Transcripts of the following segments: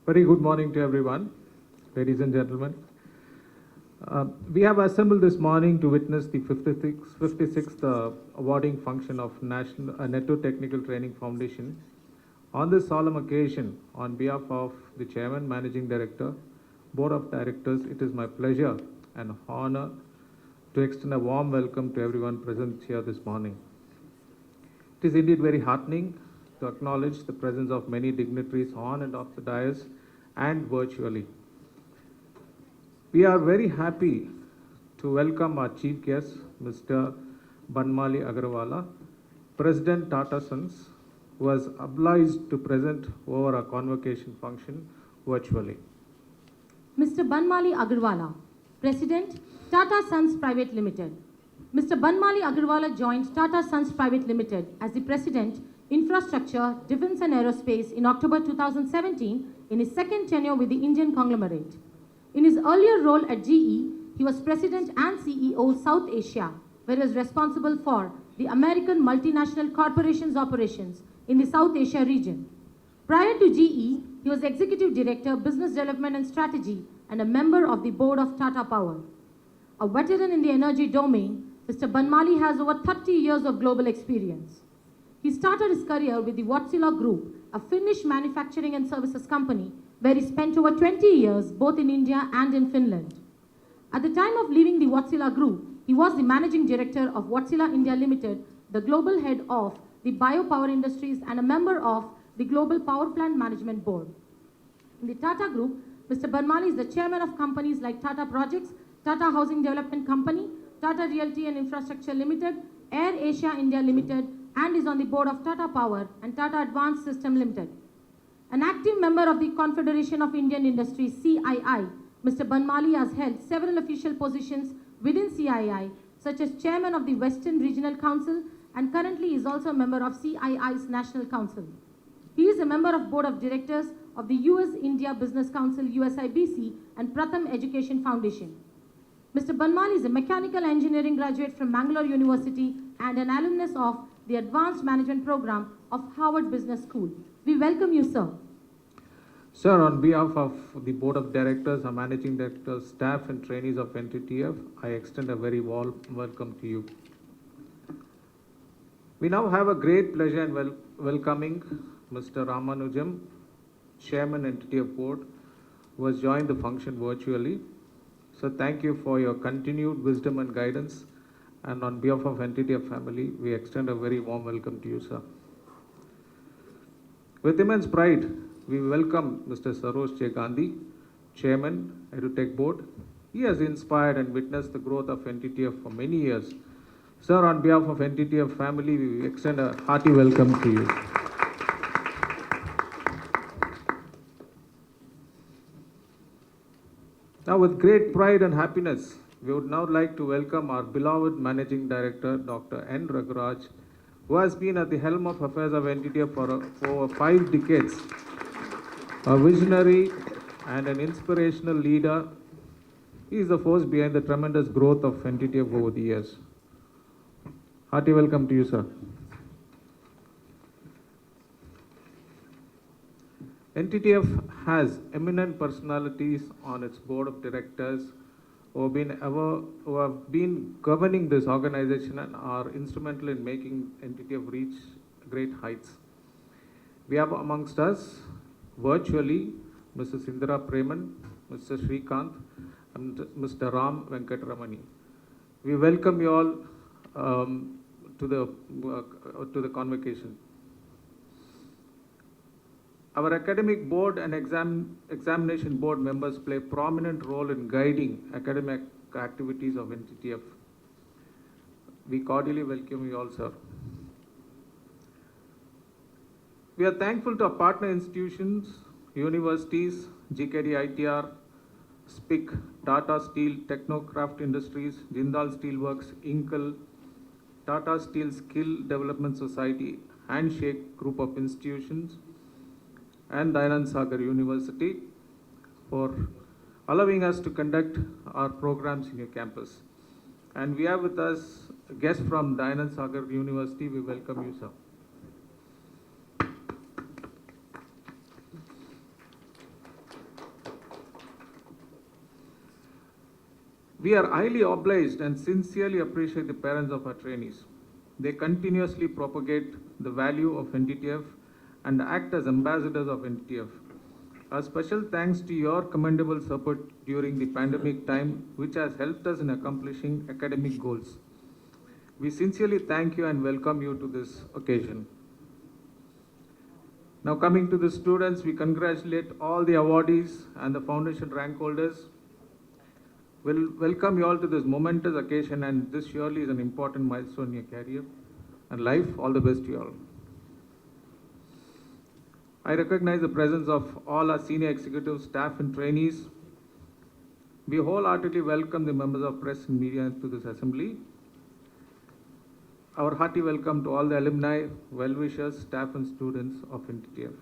Very good morning to everyone, ladies and gentlemen. We have assembled this morning to witness the 56th awarding function of National Netto Technical Training Foundation. On this solemn occasion, on behalf of the Chairman, Managing Director, Board of Directors, it is my pleasure and honor to extend a warm welcome to everyone present here this morning. It is indeed very heartening to acknowledge the presence of many dignitaries on and off the dais and virtually. We are very happy to welcome our chief guest, Mr. Banmali Agarwala, President Tata Sons, who was obliged to present over our convocation function virtually. Mr. Banmali Agarwala, President, Tata Sons Private Limited. Mr. Banmali Agarwala joined Tata Sons Private Limited as the President, Infrastructure, Defence and Aerospace in October 2017 in his second tenure with the Indian conglomerate. In his earlier role at GE, he was President and CEO South Asia, where he was responsible for the American multinational corporations operations in the South Asia region. Prior to GE, he was Executive Director, Business Development and Strategy, and a member of the Board of Tata Power. A veteran in the energy domain, Mr. Banmali has over 30 years of global experience. He started his career with the Wärtsilä Group, a Finnish manufacturing and services company, where he spent over 20 years both in India and in Finland. At the time of leaving the Wärtsilä Group, he was the Managing Director of Wärtsilä India Limited, the Global Head of the Biopower Industries, and a member of the Global Power Plant Management Board. In the Tata Group, Mr. Banmali is the chairman of companies like Tata Projects, Tata Housing Development Company, Tata Realty and Infrastructure Limited, Air Asia India Limited, and is on the board of Tata Power and Tata Advanced System Limited. An active member of the Confederation of Indian Industries, CII, Mr. Banmali has held several official positions within CII, such as Chairman of the Western Regional Council, and currently is also a member of CII's National Council. He is a member of Board of Directors of the US-India Business Council, USIBC, and Pratham Education Foundation. Mr. Banmali is a mechanical engineering graduate from Mangalore University and an alumnus of the Advanced Management Program of Harvard Business School. We welcome you, sir. Sir, on behalf of the Board of Directors, our Managing Directors, staff and trainees of NTTF, I extend a very warm welcome to you. We now have a great pleasure in welcoming Mr. Ramanujam, Chairman NTTF Board, who has joined the function virtually. So thank you for your continued wisdom and guidance. And on behalf of NTTF family, we extend a very warm welcome to you, sir. With immense pride, we welcome Mr. Saroj J. Gandhi, Chairman, EduTech Board. He has inspired and witnessed the growth of NTTF for many years. Sir, on behalf of NTTF family, we extend a hearty welcome to you. Now, with great pride and happiness, we would now like to welcome our beloved Managing Director, Dr. N. Raguraj, who has been at the helm of affairs of NTTF for over 5 decades. A visionary and an inspirational leader, he is the force behind the tremendous growth of NTTF over the years. Hearty welcome to you, sir. NTTF has eminent personalities on its board of directors who have been governing this organization and are instrumental in making NTTF reach great heights. We have amongst us virtually Mrs. Indira Preman, Mr. Srikanth, and Mr. Ram Venkatramani. We welcome you all to the convocation. Our academic board and examination board members play a prominent role in guiding academic activities of NTTF. We cordially welcome you all, sir. We are thankful to our partner institutions, universities, GKD ITR, SPIC, Tata Steel, Technocraft Industries, Jindal Steelworks, Inkle, Tata Steel Skill Development Society, Handshake Group of Institutions, and Dayanand Sagar University for allowing us to conduct our programs in your campus. And we have with us a guest from Dayanand Sagar University. We welcome you, sir. We are highly obliged and sincerely appreciate the parents of our trainees. They continuously propagate the value of NTTF and act as ambassadors of NTTF. A special thanks to your commendable support during the pandemic time, which has helped us in accomplishing academic goals. We sincerely thank you and welcome you to this occasion. Now coming to the students, we congratulate all the awardees and the foundation rank holders. We'll welcome you all to this momentous occasion, and this surely is an important milestone in your career and life. All the best to you all. I recognize the presence of all our senior executives, staff and trainees. We wholeheartedly welcome the members of press and media to this assembly. Our hearty welcome to all the alumni, well-wishers, staff and students of NTTF.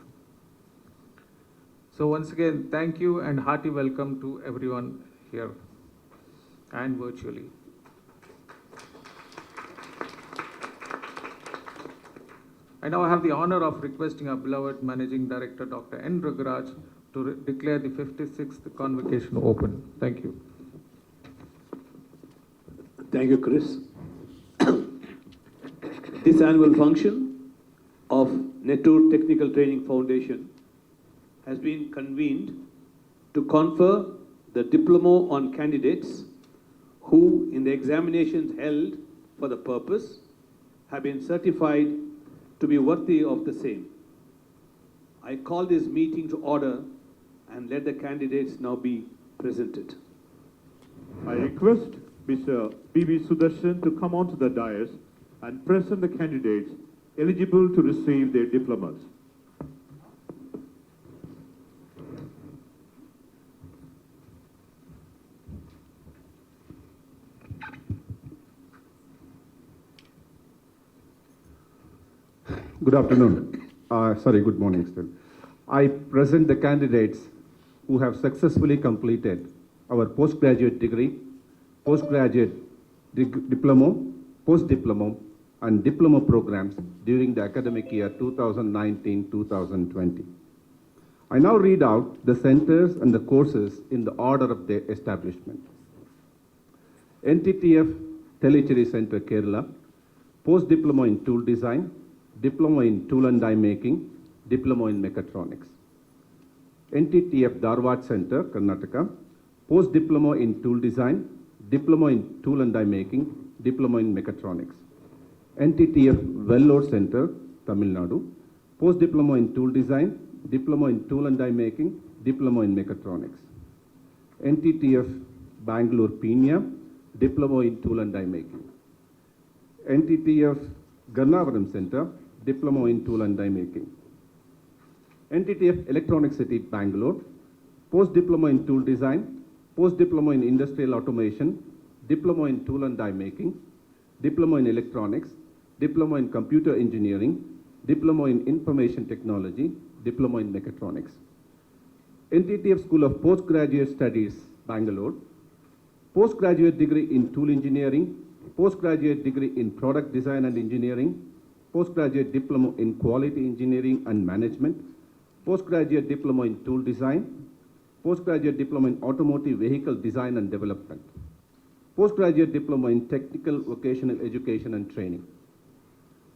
So once again, thank you and hearty welcome to everyone here and virtually. I now have the honor of requesting our beloved Managing Director, Dr. N. Raghuraj, to declare the 56th Convocation open. Thank you. Thank you, Chris. This annual function of NTTF Technical Training Foundation has been convened to confer the Diploma on candidates who, in the examinations held for the purpose, have been certified to be worthy of the same. I call this meeting to order and let the candidates now be presented. I request Mr. B.B. Sudarshan to come onto the dais and present the candidates eligible to receive their diplomas. Good afternoon. Good morning still. I present the candidates who have successfully completed our postgraduate degree, postgraduate diploma, post-diploma, and diploma programs during the academic year 2019-2020. I now read out the centers and the courses in the order of their establishment. NTTF Tellicherry Center, Kerala, post-diploma in tool design, diploma in tool and die making, diploma in mechatronics. NTTF Dharwad Center, Karnataka, post-diploma in tool design, diploma in tool and die making, diploma in mechatronics. NTTF Vellore Center, Tamil Nadu, post-diploma in tool design, diploma in tool and die making, diploma in mechatronics. NTTF Bangalore Peenya, diploma in tool and die making. NTTF Gannavaram Center, diploma in tool and die making. NTTF Electronic City, Bangalore, post-diploma in tool design, post-diploma in industrial automation, diploma in tool and die making, diploma in electronics, diploma in computer engineering, diploma in information technology, diploma in mechatronics. NTTF School of Postgraduate Studies, Bangalore, postgraduate degree in tool engineering, postgraduate degree in product design and engineering, postgraduate diploma in quality engineering and management, postgraduate diploma in tool design, postgraduate diploma in automotive vehicle design and development, postgraduate diploma in technical vocational education and training.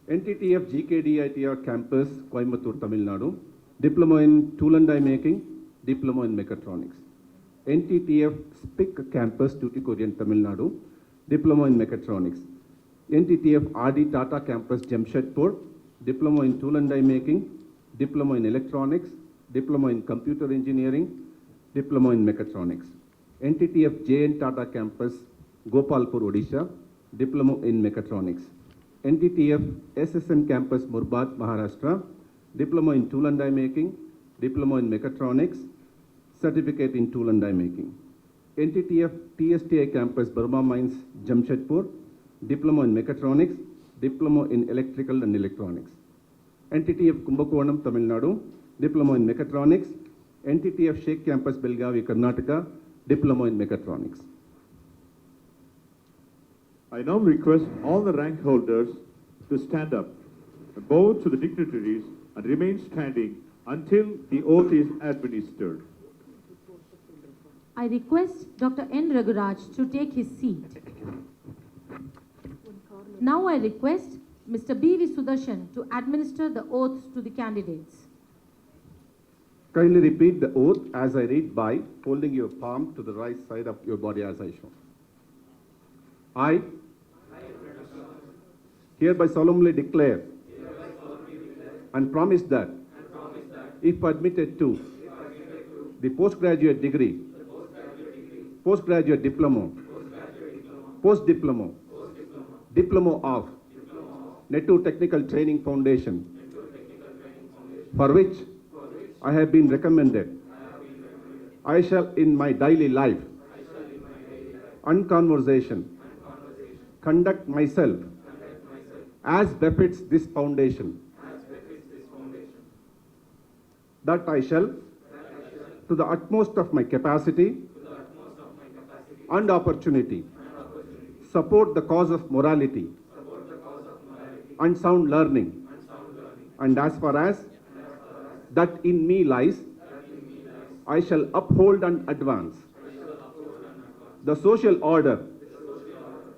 NTTF GKDITR campus, Coimbatore, Tamil Nadu, diploma in tool and die making, diploma in mechatronics. NTTF SPIC campus, Tuticorin, Tamil Nadu, diploma in mechatronics. NTTF RD Tata campus, Jamshedpur, diploma in tool and die making, diploma in electronics, diploma in computer engineering, diploma in mechatronics. NTTF JN Tata campus, Gopalpur, Odisha, diploma in mechatronics. NTTF SSN campus, Murbad, Maharashtra, diploma in tool and die making, diploma in mechatronics, certificate in tool and die making. NTTF TSTI campus, Burma Mines, Jamshedpur, diploma in mechatronics, diploma in electrical and electronics. NTTF Kumbakonam, Tamil Nadu, diploma in mechatronics. NTTF Sheikh campus, Belgavi, Karnataka, diploma in mechatronics. I now request all the rank holders to stand up, bow to the dignitaries, and remain standing until the oath is administered. I request Dr. N. Raguraj to take his seat. Now I request Mr. B.V. Sudarshan to administer the oaths to the candidates. Kindly repeat the oath as I read by holding your palm to the right side of your body as I show. I hereby solemnly declare and promise that if admitted to the postgraduate degree, postgraduate diploma, post-diploma, diploma of Netto Technical Training Foundation, for which I have been recommended, I shall in my daily life and conversation conduct myself as befits this foundation, that I shall, to the utmost of my capacity and opportunity, support the cause of morality and sound learning, and as far as that in me lies, I shall uphold and advance the social order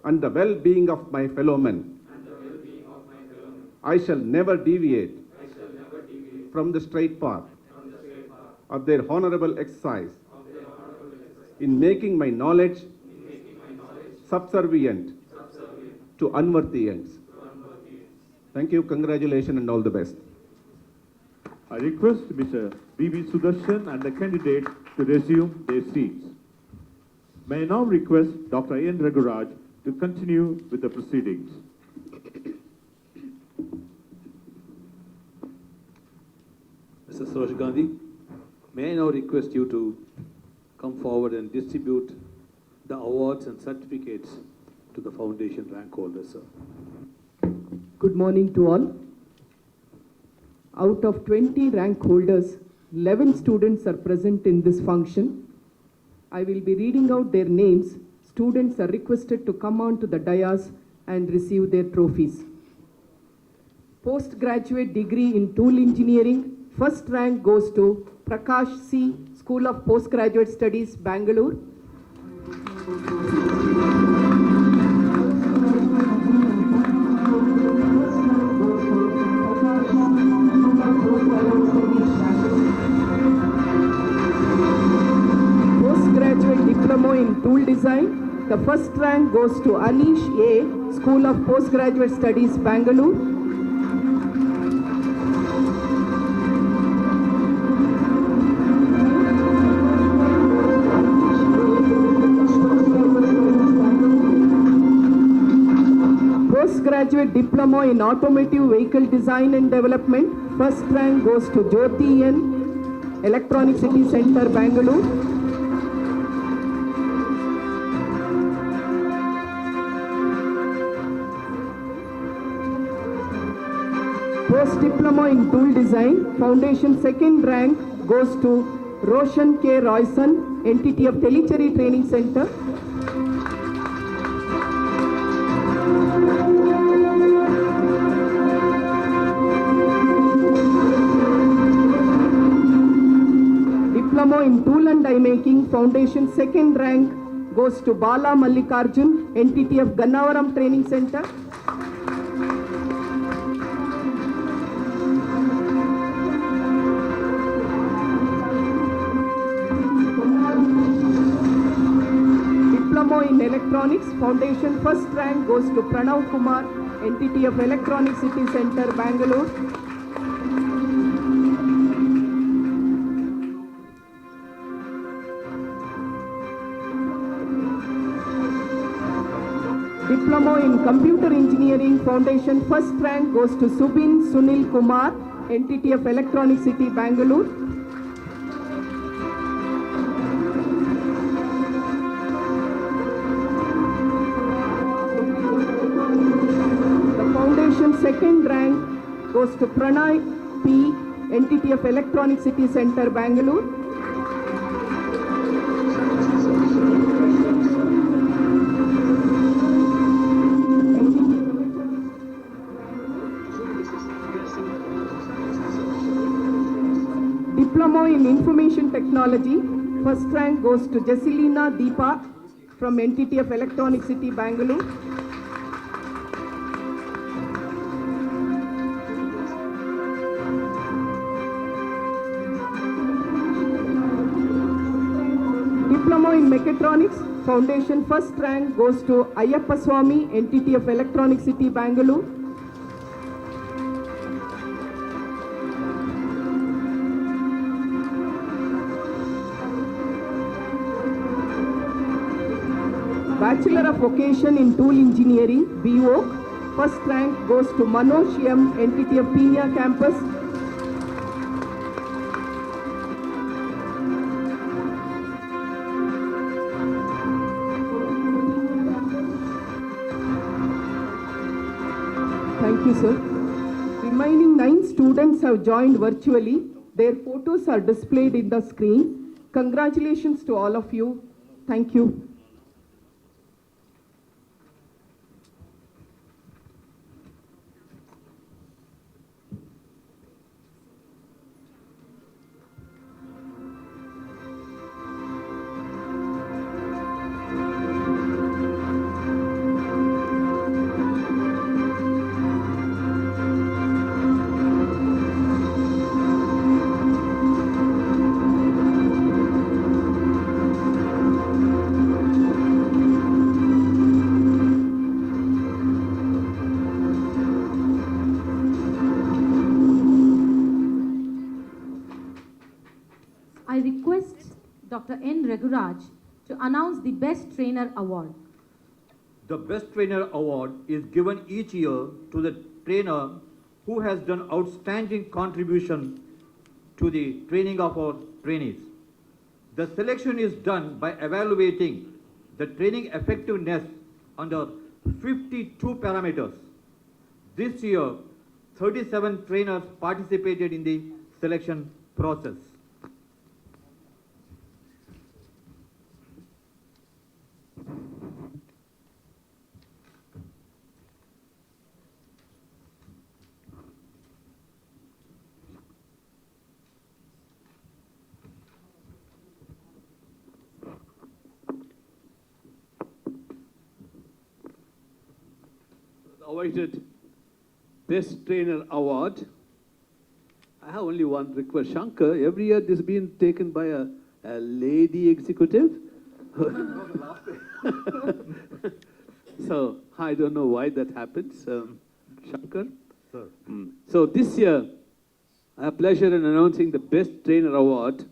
and the well-being of my fellow men. I shall never deviate from the straight path of their honorable exercise in making my knowledge subservient to unworthy ends. Thank you, congratulations, and all the best. I request Mr. B.V. Sudarshan and the candidates to resume their seats. May I now request Dr. N. Raguraj to continue with the proceedings. Mr. Suraj Gandhi, may I now request you to come forward and distribute the awards and certificates to the foundation rank holders, sir. Good morning to all. Out of 20 rank holders, 11 students are present in this function. I will be reading out their names. Students are requested to come on to the dais and receive their trophies. Postgraduate degree in tool engineering, first rank goes to Prakash C., School of Postgraduate Studies, Bangalore. Postgraduate Diploma in Tool Design, the first rank goes to Anish A., School of Postgraduate Studies, Bangalore. Postgraduate Diploma in Automotive Vehicle Design and Development, first rank goes to Jyoti N., Electronic City Center, Bangalore. Post-Diploma in Tool Design, Foundation second rank goes to Roshan K. Royson, NTTF Telechery Training Center. Diploma in Tool and Die Making, Foundation second rank goes to Bala Mallikarjun, NTTF Gannavaram Training Center. Diploma in Electronics, Foundation first rank goes to Pranav Kumar, NTTF Electronic City Center, Bangalore. Diploma in Computer Engineering, Foundation first rank goes to Subin Sunil Kumar, NTTF Electronic City, Bangalore. The Foundation second rank goes to Pranay P., NTTF Electronic City Center, Bangalore. Diploma in Information Technology, First rank goes to Jessilina Deepa from NTTF Electronic City, Bangalore. Diploma in Mechatronics Foundation first rank goes to Ayyappa Swami, NTTF Electronic City, Bangalore. Bachelor of Vocation in Tool Engineering, BVOC. First rank goes to Manoj M, NTTF Peenya Campus. Thank you, sir. Remaining 9 students have joined virtually. Their photos are displayed in the screen. Congratulations to all of you. Thank you. I request Dr. N. Raguraj to announce the Best Trainer Award. The Best Trainer Award is given each year to the trainer who has done outstanding contribution to the training of our trainees. The selection is done by evaluating the training effectiveness under 52 parameters. This year, 37 trainers participated in the selection process. Awarded Best Trainer Award. I have only one request. Shankar, every year this has been taken by a lady executive. So I don't know why that happens. Shankar? Sir. So this year, I have pleasure in announcing the Best Trainer Award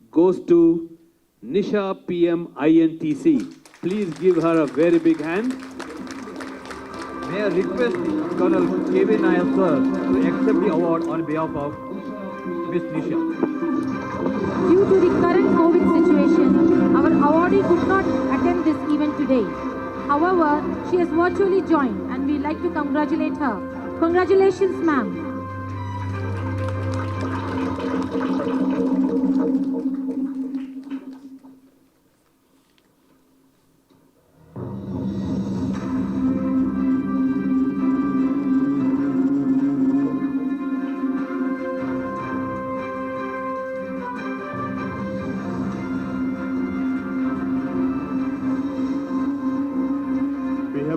goes to Nisha PM INTC. Please give her a very big hand. May I request Colonel K.V. Nair sir to accept the award on behalf of Ms. Nisha. Due to the current COVID situation, our awardee could not attend this event today. However, she has virtually joined and we'd like to congratulate her. Congratulations, ma'am.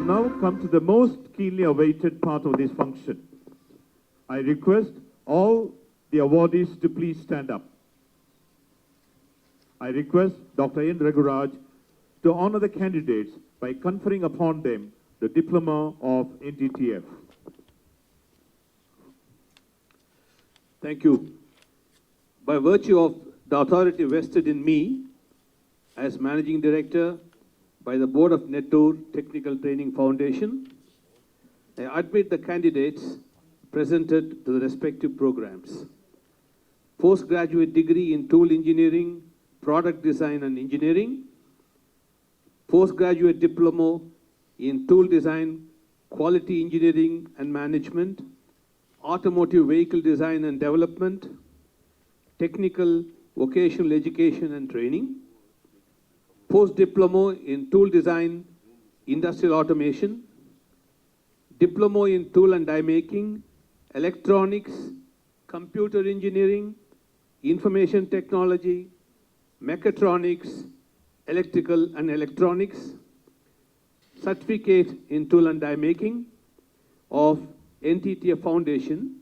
Now come to the most keenly awaited part of this function. I request all the awardees to please stand up. I request Dr. N. Raguraj to honor the candidates by conferring upon them the Diploma of NTTF. Thank you. By virtue of the authority vested in me as Managing Director by the Board of Nettoor Technical Training Foundation, I admit the candidates presented to the respective programs. Postgraduate degree in Tool Engineering, Product Design and Engineering, Postgraduate Diploma in Tool Design, Quality Engineering and Management, Automotive Vehicle Design and Development, Technical Vocational Education and Training, Post-Diploma in Tool Design, Industrial Automation, Diploma in Tool and Die Making, Electronics, Computer Engineering, Information Technology, Mechatronics, Electrical and Electronics, Certificate in Tool and Die Making of NTTF Foundation,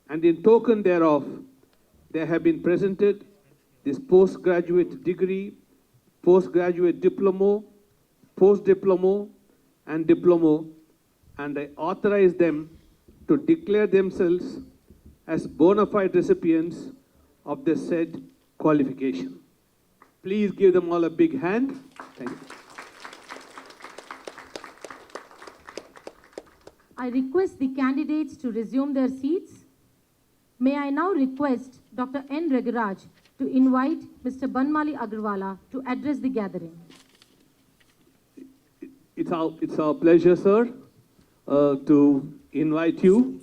and in token thereof, they have been presented this postgraduate degree, postgraduate diploma, post-diploma, and diploma, and I authorize them to declare themselves as bona fide recipients of the said qualification. Please give them all a big hand. Thank you. I request the candidates to resume their seats. May I now request Dr. N. Regaraj to invite Mr. Banmali Agarwala to address the gathering. It's our pleasure, sir, to invite you.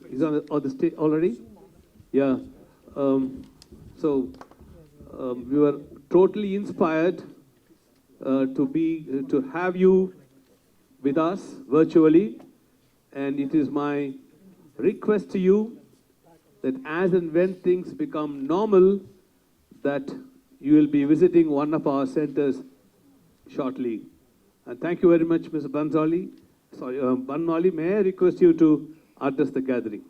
He's on the stage already? Yeah. We were totally inspired to have you with us virtually, and it is my request to you that as and when things become normal, that you will be visiting one of our centers shortly. And thank you very much, Mr. Banmali. May I request you to address the gathering?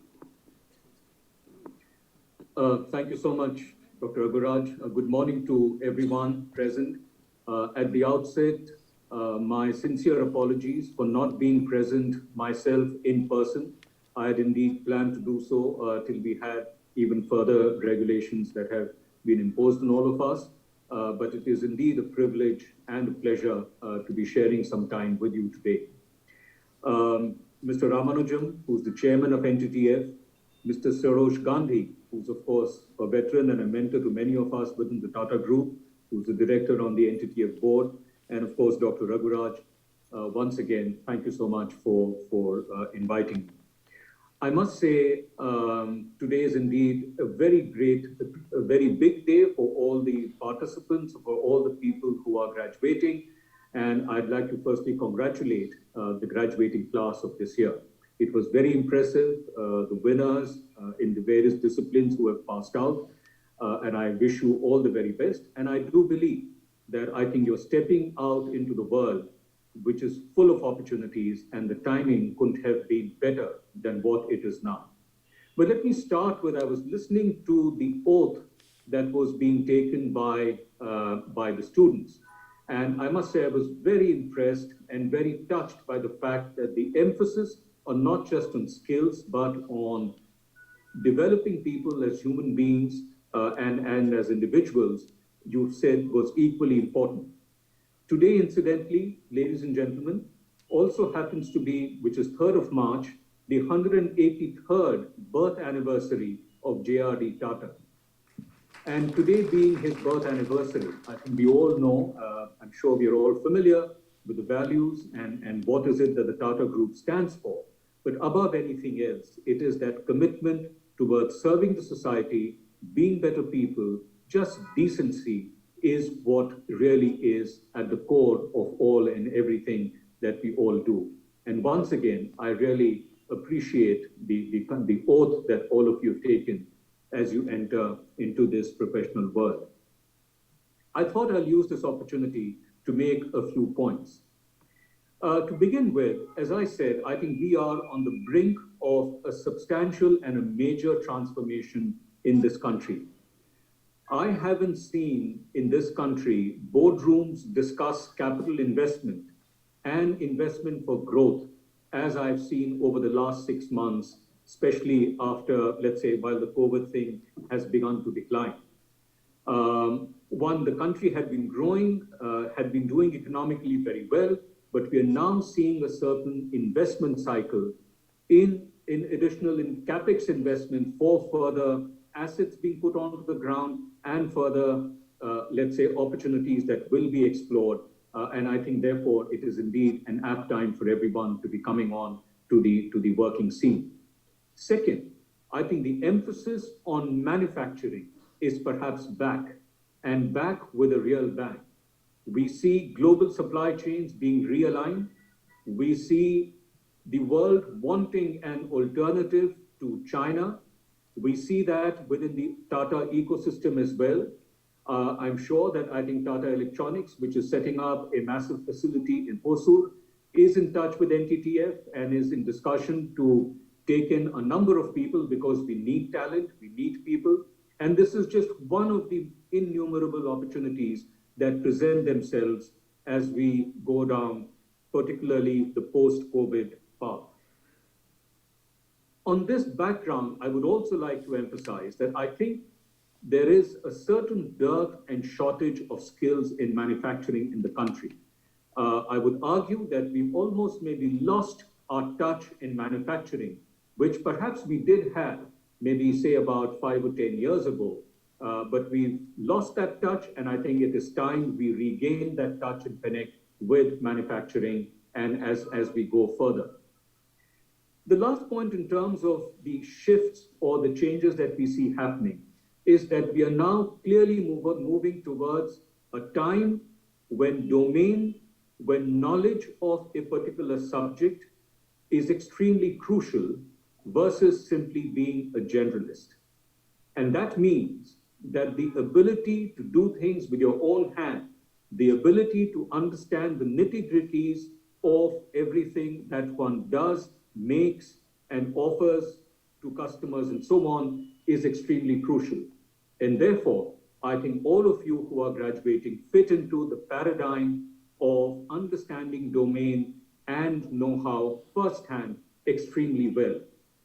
Thank you so much, Dr. Aguraj. Good morning to everyone present. At the outset, my sincere apologies for not being present myself in person. I had indeed planned to do so till we had even further regulations that have been imposed on all of us. But it is indeed a privilege and a pleasure to be sharing some time with you today. Mr. Ramanujam, who's the chairman of NTTF, Mr. Saroj Gandhi, who's of course a veteran and a mentor to many of us within the Tata Group, who's the director on the NTTF board, and of course, Dr. Raguraj. Once again, thank you so much for inviting me. I must say, today is indeed a very big day for all the participants, for all the people who are graduating. And I'd like to firstly congratulate the graduating class of this year. It was very impressive, the winners in the various disciplines who have passed out. And I wish you all the very best. And I do believe that I think you're stepping out into the world, which is full of opportunities, and the timing couldn't have been better than what it is now. But let me start with, I was listening to the oath that was being taken by the students. And I must say I was very impressed and very touched by the fact that the emphasis on not just on skills, but on developing people as human beings and as individuals, you said was equally important. Today, incidentally, ladies and gentlemen, also happens to be, which is 3rd of March, the 183rd birth anniversary of J.R.D. Tata. And today being his birth anniversary, I think we all know, I'm sure we are all familiar with the values and what is it that the Tata Group stands for. But above anything else, it is that commitment towards serving the society, being better people, just decency is what really is at the core of all and everything that we all do. And once again, I really appreciate the oath that all of you have taken as you enter into this professional world. I thought I'll use this opportunity to make a few points. To begin with, as I said, I think we are on the brink of a substantial and a major transformation in this country. I haven't seen in this country boardrooms discuss capital investment and investment for growth as I've seen over the last 6 months, especially after, let's say, while the COVID thing has begun to decline. The country had been growing, had been doing economically very well, but we are now seeing a certain investment cycle in additional capex investment for further assets being put onto the ground and further, let's say, opportunities that will be explored. And I think, therefore, it is indeed an apt time for everyone to be coming on to the working scene. Second, I think the emphasis on manufacturing is perhaps back, and back with a real bang. We see global supply chains being realigned. We see the world wanting an alternative to China. We see that within the Tata ecosystem as well. I'm sure that I think Tata Electronics, which is setting up a massive facility in Hosur, is in touch with NTTF and is in discussion to take in a number of people because we need talent, we need people. And this is just one of the innumerable opportunities that present themselves as we go down, particularly the post-COVID path. On this background, I would also like to emphasize that I think there is a certain dearth and shortage of skills in manufacturing in the country. I would argue that we've almost maybe lost our touch in manufacturing, which perhaps we did have maybe say about 5 or 10 years ago, but we've lost that touch, and I think it is time we regain that touch and connect with manufacturing and as we go further. The last point in terms of the shifts or the changes that we see happening is that we are now clearly moving towards a time when when knowledge of a particular subject is extremely crucial versus simply being a generalist. And that means that the ability to do things with your own hand, the ability to understand the nitty-gritties of everything that one does, makes, and offers to customers and so on is extremely crucial. And therefore, I think all of you who are graduating fit into the paradigm of understanding domain and know-how firsthand extremely well.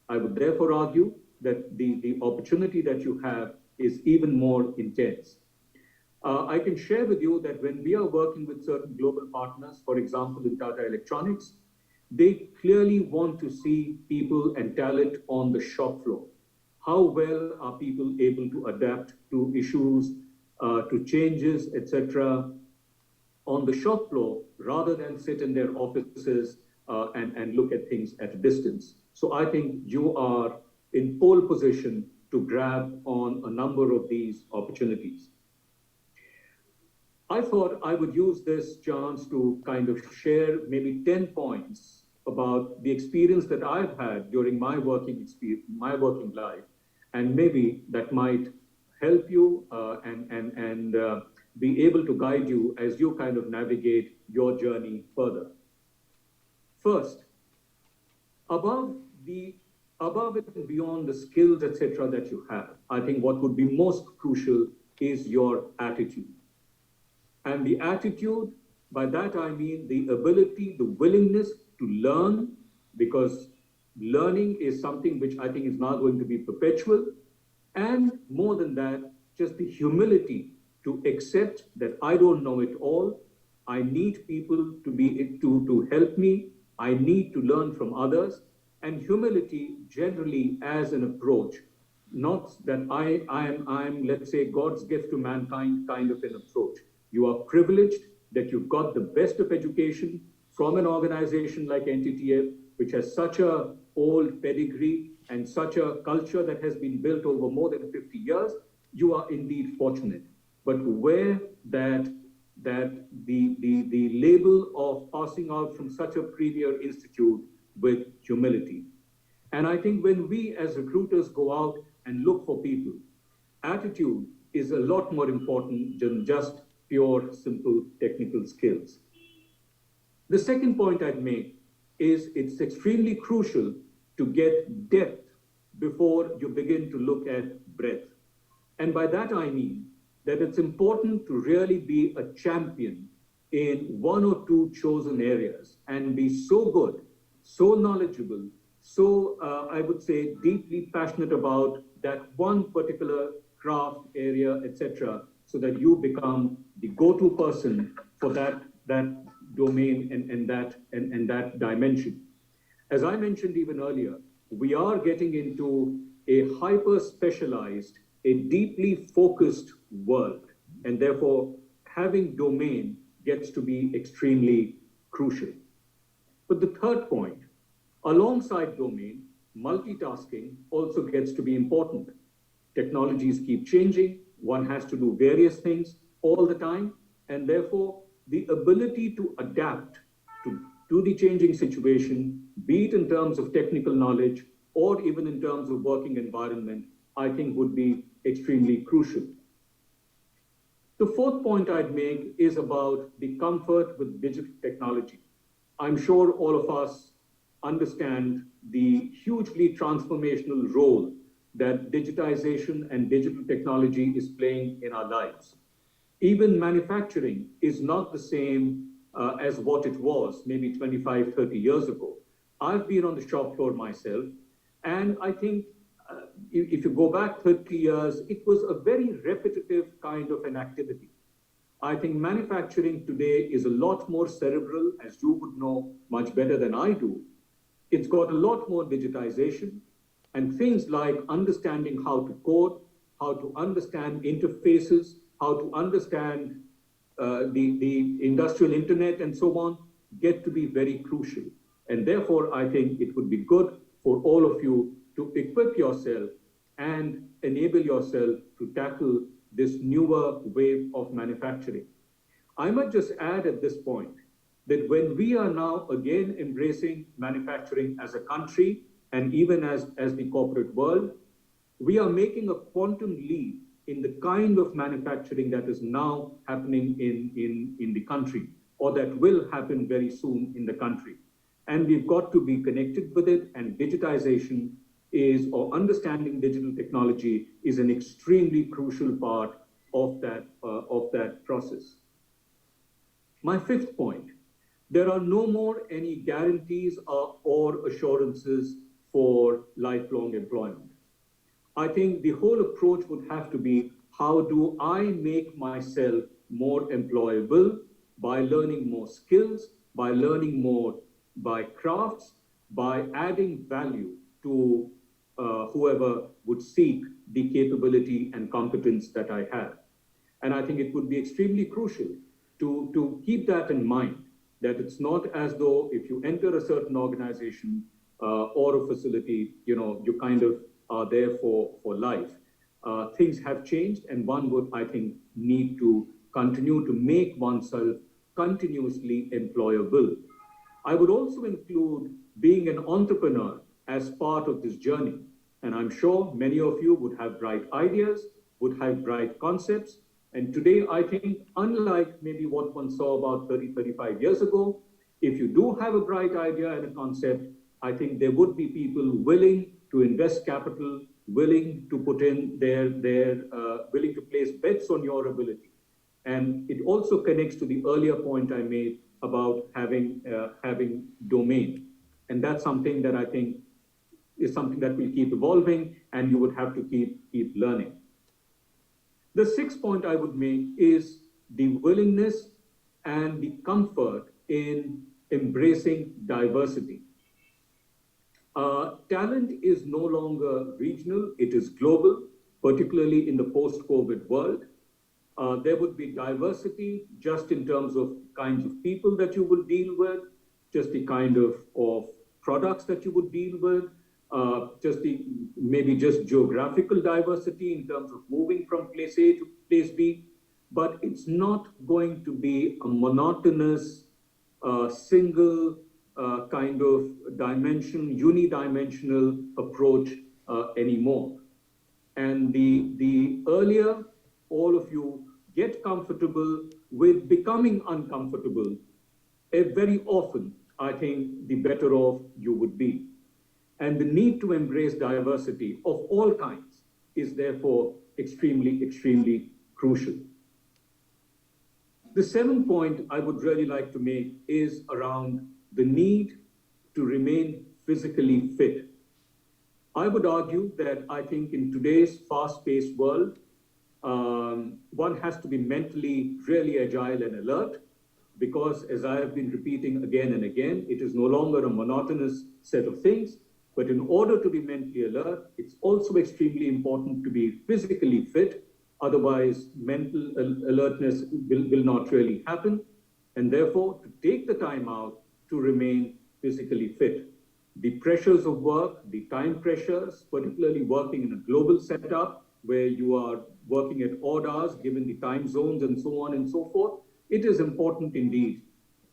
I would therefore argue that the opportunity that you have is even more intense. I can share with you that when we are working with certain global partners, for example, in Tata Electronics, they clearly want to see people and talent on the shop floor. How well are people able to adapt to issues, to changes, etc., on the shop floor rather than sit in their offices and look at things at a distance. So I think you are in pole position to grab on a number of these opportunities. I thought I would use this chance to kind of share maybe 10 points about the experience that I've had during my working life, and maybe that might help you and be able to guide you as you kind of navigate your journey further. First, above and beyond the skills, etc., that you have, I think what would be most crucial is your attitude. And the attitude, by that I mean the ability, the willingness to learn, because learning is something which I think is now going to be perpetual. And more than that, just the humility to accept that I don't know it all. I need people to help me. I need to learn from others. And humility generally as an approach, not that I'm let's say God's gift to mankind kind of an approach. You are privileged that you've got the best of education from an organization like NTTF, which has such a old pedigree and such a culture that has been built over more than 50 years. You are indeed fortunate. But wear that the label of passing out from such a premier institute with humility. And I think when we as recruiters go out and look for people, attitude is a lot more important than just pure, simple technical skills. The second point I'd make is it's extremely crucial to get depth before you begin to look at breadth. And by that I mean that it's important to really be a champion in one or two chosen areas and be so good, so knowledgeable, so I would say deeply passionate about that one particular craft area, etc., so that you become the go-to person for that domain and that dimension. As I mentioned even earlier, we are getting into a hyper-specialized, a deeply focused world, and therefore having domain gets to be extremely crucial. But the third point, alongside domain, multitasking also gets to be important. Technologies keep changing, one has to do various things all the time, and therefore the ability to adapt to the changing situation, be it in terms of technical knowledge or even in terms of working environment, I think would be extremely crucial. The fourth point I'd make is about the comfort with digital technology. I'm sure all of us understand the hugely transformational role that digitization and digital technology is playing in our lives. Even manufacturing is not the same as what it was maybe 25, 30 years ago. I've been on the shop floor myself, and I think if you go back 30 years, it was a very repetitive kind of an activity. I think manufacturing today is a lot more cerebral, as you would know much better than I do. It's got a lot more digitization, and things like understanding how to code, how to understand interfaces, how to understand the industrial internet and so on, get to be very crucial. And therefore, I think it would be good for all of you to equip yourself and enable yourself to tackle this newer wave of manufacturing. I might just add at this point that when we are now again embracing manufacturing as a country and even as the corporate world, we are making a quantum leap in the kind of manufacturing that is now happening in the country, or that will happen very soon in the country. And we've got to be connected with it, and digitization is, or understanding digital technology is an extremely crucial part of that process. My fifth point, there are no more any guarantees or assurances for lifelong employment. I think the whole approach would have to be, how do I make myself more employable by learning more skills, by learning more by crafts, by adding value to whoever would seek the capability and competence that I have. And I think it would be extremely crucial to keep that in mind, that it's not as though if you enter a certain organization or a facility, you kind of are there for life. Things have changed, and one would, I think, need to continue to make oneself continuously employable. I would also include being an entrepreneur as part of this journey. And I'm sure many of you would have bright ideas, would have bright concepts. And today, I think, unlike maybe what one saw about 30, 35 years ago, if you do have a bright idea and a concept, I think there would be people willing to invest capital, willing to put in willing to place bets on your ability. And it also connects to the earlier point I made about having domain. And that's something that I think is something that will keep evolving, and you would have to keep learning. The sixth point I would make is the willingness and the comfort in embracing diversity. Talent is no longer regional, it is global, particularly in the post-COVID world. There would be diversity just in terms of kinds of people that you would deal with, just the kind of products that you would deal with, maybe just geographical diversity in terms of moving from place A to place B, but it's not going to be a monotonous, single kind of unidimensional approach anymore. And the earlier all of you get comfortable with becoming uncomfortable, very often, I think, the better off you would be. And the need to embrace diversity of all kinds is therefore extremely, extremely crucial. The seventh point I would really like to make is around the need to remain physically fit. I would argue that I think in today's fast-paced world, one has to be mentally really agile and alert, because as I have been repeating again and again, it is no longer a monotonous set of things. But in order to be mentally alert, it's also extremely important to be physically fit. Otherwise, mental alertness will not really happen. And therefore, to take the time out to remain physically fit. The pressures of work, the time pressures, particularly working in a global setup where you are working at odd hours, given the time zones and so on and so forth, it is important indeed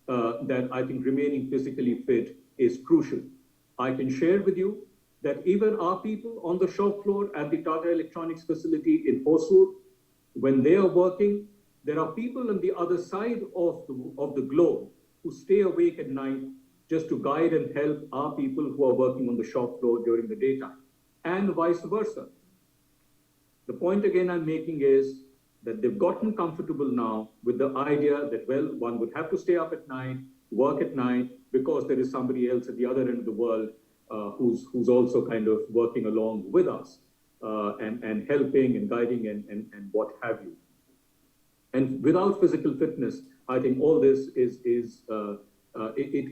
that I think remaining physically fit is crucial. I can share with you that even our people on the shop floor at the Tata Electronics facility in Hosur, when they are working, there are people on the other side of the globe who stay awake at night just to guide and help our people who are working on the shop floor during the daytime, and vice versa. The point again I'm making is that they've gotten comfortable now with the idea that, well, one would have to stay up at night, work at night, because there is somebody else at the other end of the world who's also kind of working along with us and helping and guiding and what have you. And without physical fitness, I think all this it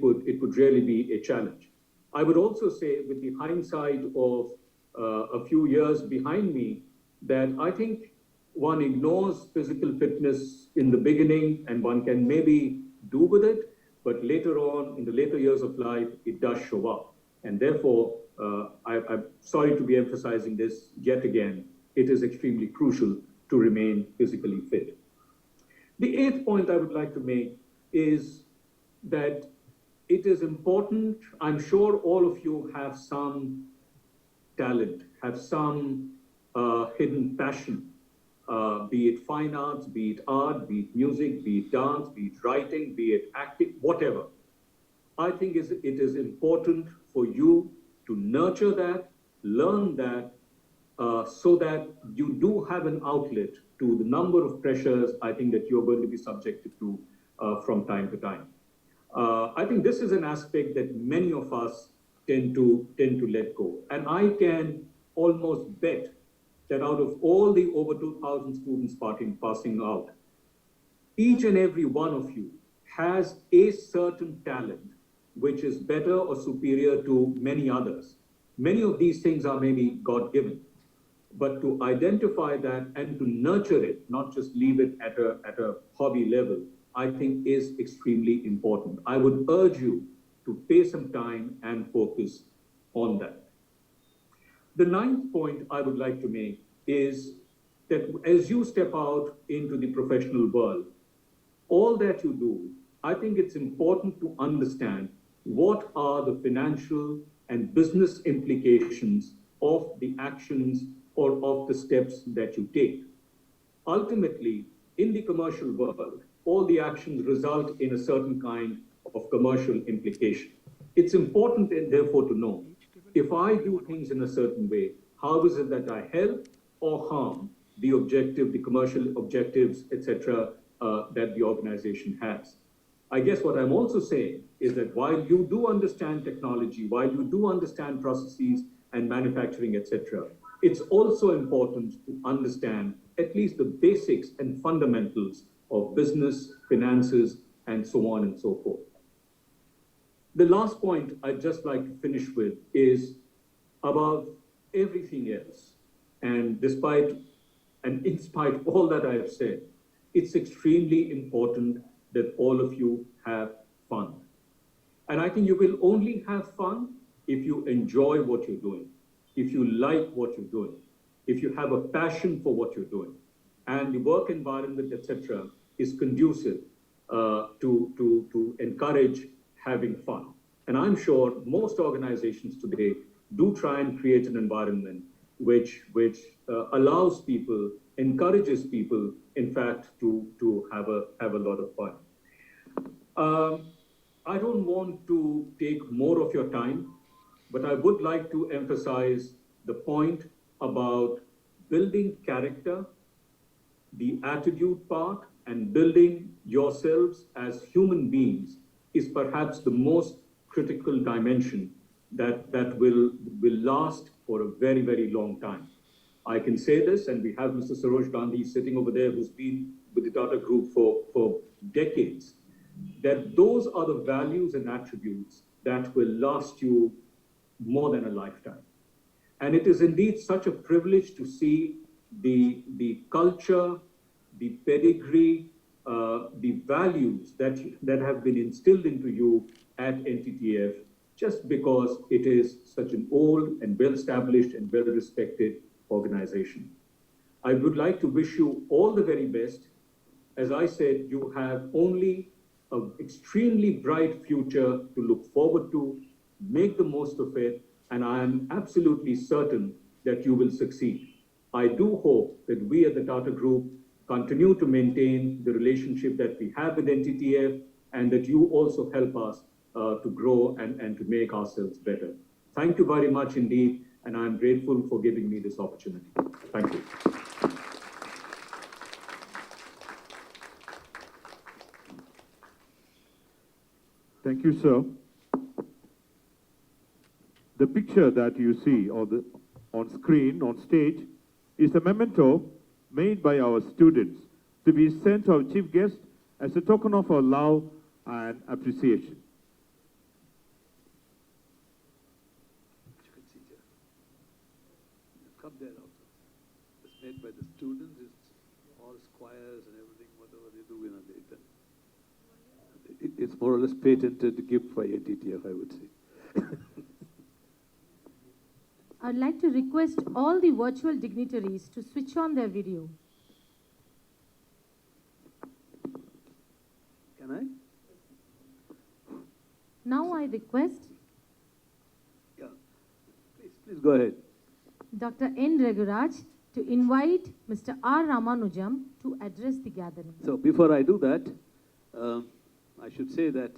would really be a challenge. I would also say, with the hindsight of a few years behind me, that I think one ignores physical fitness in the beginning and one can maybe do with it, but later on, in the later years of life, it does show up. And therefore, I'm sorry to be emphasizing this yet again, it is extremely crucial to remain physically fit. The eighth point I would like to make is that it is important, I'm sure all of you have some talent, have some hidden passion, be it fine arts, be it art, be it music, be it dance, be it writing, be it acting, whatever. I think it is important for you to nurture that, learn that, so that you do have an outlet to the number of pressures I think that you're going to be subjected to from time to time. I think this is an aspect that many of us tend to let go. And I can almost bet that out of all the over 2,000 students passing out, each and every one of you has a certain talent which is better or superior to many others. Many of these things are maybe God-given, but to identify that and to nurture it, not just leave it at a hobby level, I think is extremely important. I would urge you to pay some time and focus on that. The ninth point I would like to make is that as you step out into the professional world, all that you do, I think it's important to understand what are the financial and business implications of the actions or of the steps that you take. Ultimately, in the commercial world, all the actions result in a certain kind of commercial implication. It's important, therefore, to know, if I do things in a certain way, how is it that I help or harm the objective, the commercial objectives, etc., that the organization has? I guess what I'm also saying is that while you do understand technology, while you do understand processes and manufacturing, etc., it's also important to understand at least the basics and fundamentals of business, finances, and so on and so forth. The last point I'd just like to finish with is above everything else, and despite and in spite of all that I have said, it's extremely important that all of you have fun. And I think you will only have fun if you enjoy what you're doing, if you like what you're doing, if you have a passion for what you're doing, and the work environment, etc., is conducive to encourage having fun. And I'm sure most organizations today do try and create an environment which allows people, encourages people, in fact, to have a lot of fun. I don't want to take more of your time, but I would like to emphasize the point about building character, the attitude part, and building yourselves as human beings is perhaps the most critical dimension that will last for a very, very long time. I can say this, and we have Mr. Saroj Gandhi sitting over there who's been with the Tata Group for decades, that those are the values and attributes that will last you more than a lifetime. And it is indeed such a privilege to see the culture, the pedigree, the values that have been instilled into you at NTTF, just because it is such an old and well-established and well-respected organization. I would like to wish you all the very best. As I said, you have only an extremely bright future to look forward to, make the most of it, and I am absolutely certain that you will succeed. I do hope that we at the Tata Group continue to maintain the relationship that we have with NTTF, and that you also help us to grow and to make ourselves better. Thank you very much indeed, and I'm grateful for giving me this opportunity. Thank you. Thank you, sir. The picture that you see on screen, on stage, is a memento made by our students to be sent to our chief guest as a token of our love and appreciation. You can see there. Come there also. It's made by the students, it's all squares and everything, whatever they do in a later. It's more or less patented gift by NTTF, I would say. I'd like to request all the virtual dignitaries to switch on their video. Can I? Now I request Yeah. Please go ahead. Dr. N. Raguraj to invite Mr. R. Ramanujam to address the gathering. So before I do that, I should say that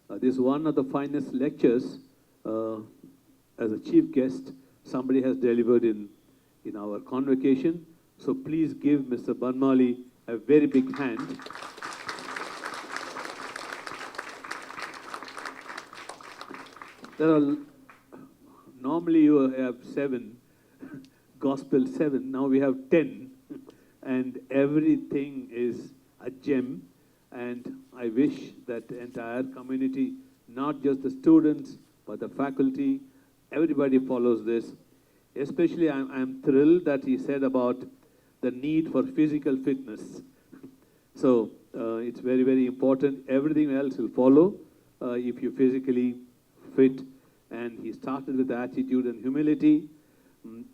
this is one of the finest lectures as a chief guest somebody has delivered in our convocation. So please give Mr. Banmali a very big hand. There are, normally you have 7, gospel 7, now we have 10, and everything is a gem. And I wish that the entire community, not just the students, but the faculty, everybody follows this. Especially, I'm thrilled that he said about the need for physical fitness. So it's very, very important. Everything else will follow if you physically fit. And he started with attitude and humility,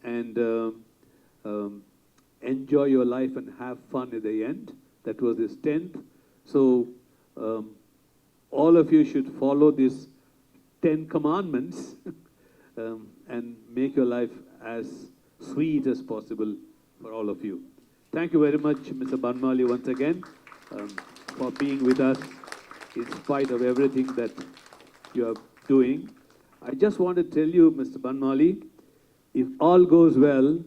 and enjoy your life and have fun at the end. That was his 10th. So all of you should follow these 10 commandments and make your life as sweet as possible for all of you. Thank you very much, Mr. Banmali, once again, for being with us in spite of everything that you are doing. I just want to tell you, Mr. Banmali, if all goes well,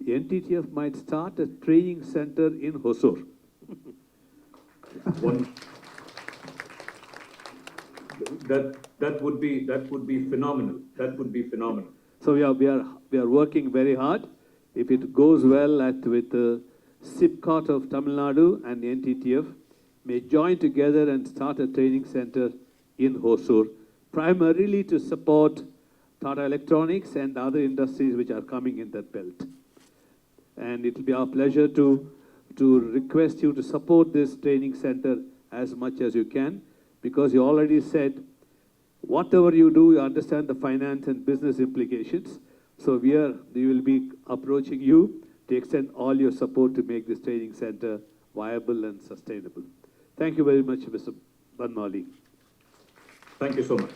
the NTTF might start a training center in Hosur. That would be phenomenal. That would be phenomenal. So we are working very hard. If it goes well with the SIPCOT of Tamil Nadu and the NTTF, may join together and start a training center in Hosur, primarily to support Tata Electronics and other industries which are coming in that belt. And it will be our pleasure to request you to support this training center as much as you can, because you already said, whatever you do, you understand the finance and business implications. So we will be approaching you to extend all your support to make this training center viable and sustainable. Thank you very much, Mr. Banmali. Thank you so much.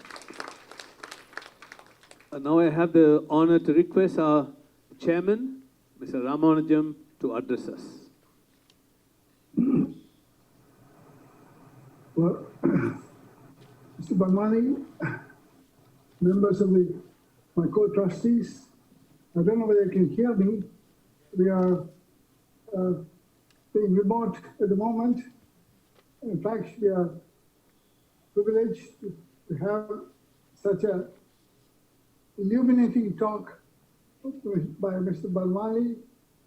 Now I have the honor to request our chairman, Mr. Ramanujam, to address us. Well, Mr. Banmali, members of my co-trustees, I don't know whether you can hear me. We are being remote at the moment. In fact, we are privileged to have such a illuminating talk by Mr. Banmali,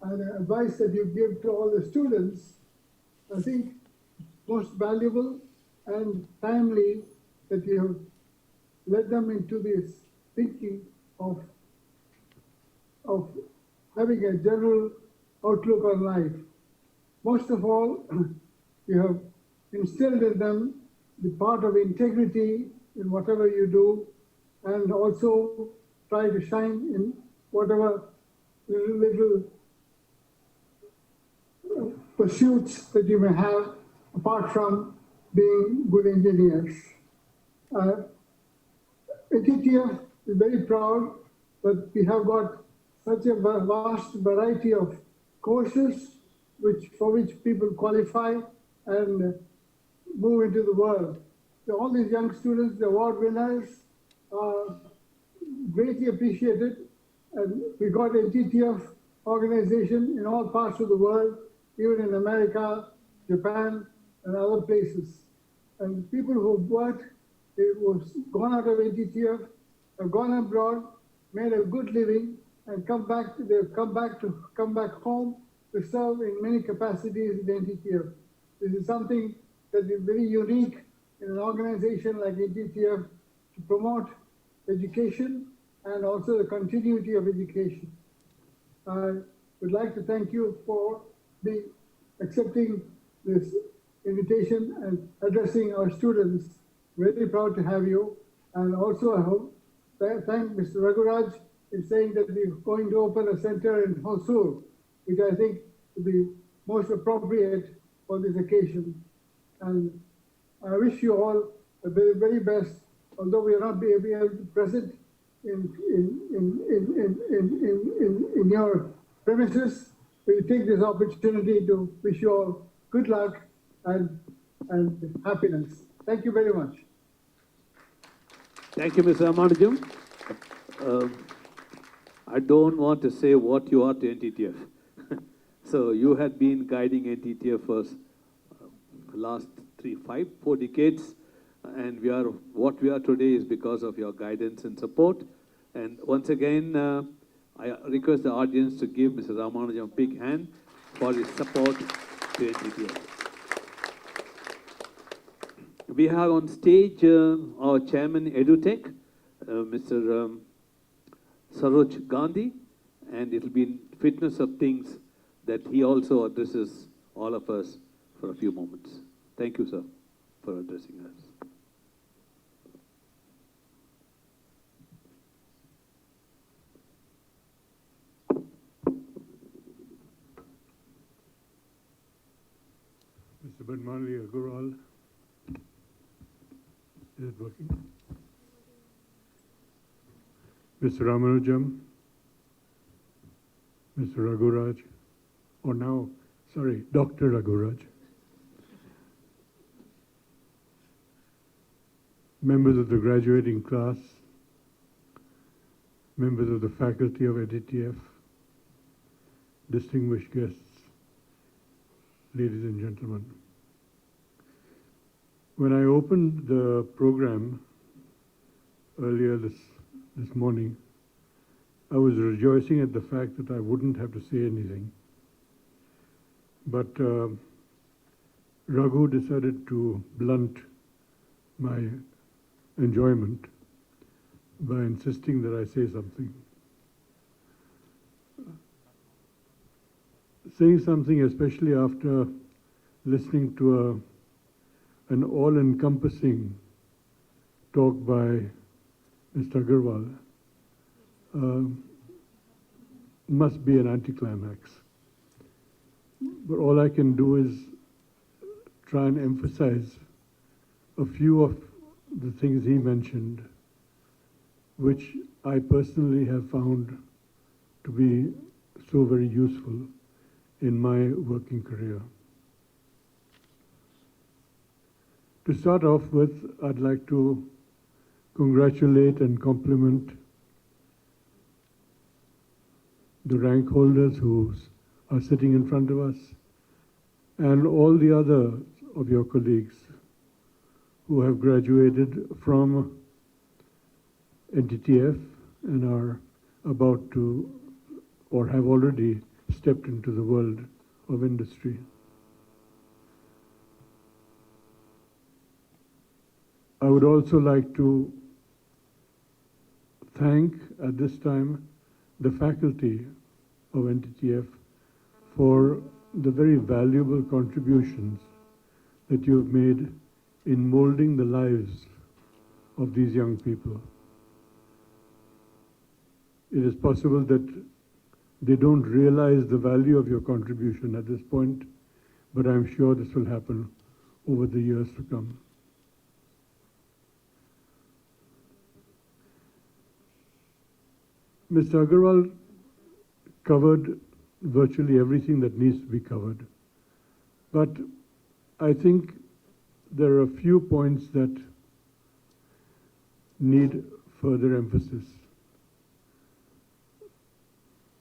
and the advice that you give to all the students, I think most valuable and timely, that you have led them into this thinking of having a general outlook on life. Most of all, you have instilled in them the part of integrity in whatever you do, and also try to shine in whatever little pursuits that you may have, apart from being good engineers. NTTF is very proud that we have got such a vast variety of courses for which people qualify and move into the world. So all these young students, the award winners, are greatly appreciated. And we got NTTF organization in all parts of the world, even in America, Japan, and other places. And people who've worked, who've gone out of NTTF, have gone abroad, made a good living, and they've come back home to serve in many capacities in the NTTF. This is something that is very unique in an organization like NTTF to promote education and also the continuity of education. I would like to thank you for accepting this invitation and addressing our students. Very proud to have you. And also I hope thank Mr. Raguraj in saying that we're going to open a center in Hosur, which I think would be most appropriate for this occasion. And I wish you all the very, very best, although we will not be able to be present in your premises. We take this opportunity to wish you all good luck and happiness. Thank you very much. Thank you, Mr. Ramanujam. I don't want to say what you are to NTTF. So you had been guiding NTTF for the last 4 decades, and what we are today is because of your guidance and support. And once again, I request the audience to give Mr. Ramanujam a big hand for his support to NTTF. We have on stage our chairman EduTech, Mr. Saroj Gandhi, and it will be in fitness of things that he also addresses all of us for a few moments. Thank you, sir, for addressing us. Mr. Banmali Agarwal, is it working? Mr. Ramanujam, Mr. Raguraj, or now, sorry, Dr. Raguraj, members of the graduating class, members of the faculty of NTTF, distinguished guests, ladies and gentlemen. When I opened the program earlier this morning, I was rejoicing at the fact that I wouldn't have to say anything. But Raghu decided to blunt my enjoyment by insisting that I say something. Saying something, especially after listening to an all-encompassing talk by Mr. Agarwal, must be an anticlimax. But all I can do is try and emphasize a few of the things he mentioned, which I personally have found to be so very useful in my working career. To start off with, I'd like to congratulate and compliment the rank holders who are sitting in front of us and all the other of your colleagues who have graduated from NTTF and are about to or have already stepped into the world of industry. I would also like to thank at this time the faculty of NTTF for the very valuable contributions that you have made in molding the lives of these young people. It is possible that they don't realize the value of your contribution at this point, but I'm sure this will happen over the years to come. Mr. Agarwal covered virtually everything that needs to be covered. But I think there are a few points that need further emphasis.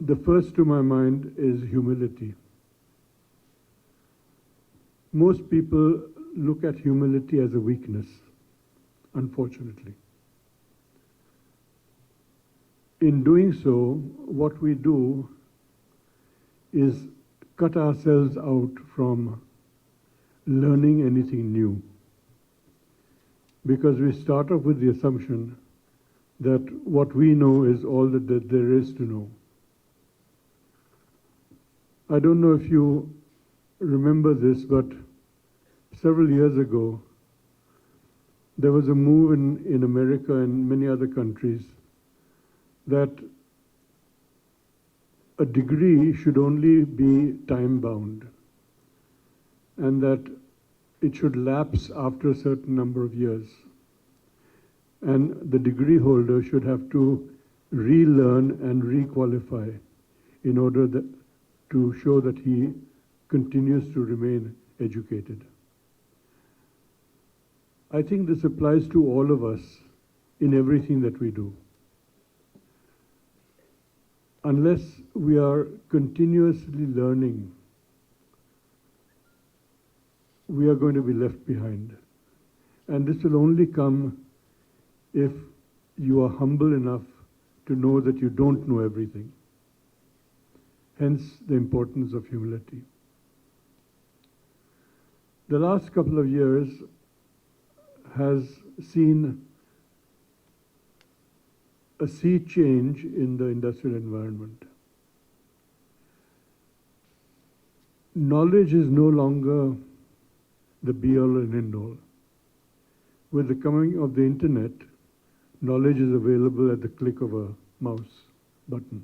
The first to my mind is humility. Most people look at humility as a weakness, unfortunately. In doing so, what we do is cut ourselves out from learning anything new, because we start off with the assumption that what we know is all that there is to know. I don't know if you remember this, but several years ago, there was a move in America and many other countries that a degree should only be time-bound, and that it should lapse after a certain number of years. And the degree holder should have to relearn and requalify in order to show that he continues to remain educated. I think this applies to all of us in everything that we do. Unless we are continuously learning, we are going to be left behind. And this will only come if you are humble enough to know that you don't know everything. Hence the importance of humility. The last couple of years has seen a sea change in the industrial environment. Knowledge is no longer the be-all and end-all. With the coming of the internet, knowledge is available at the click of a mouse button.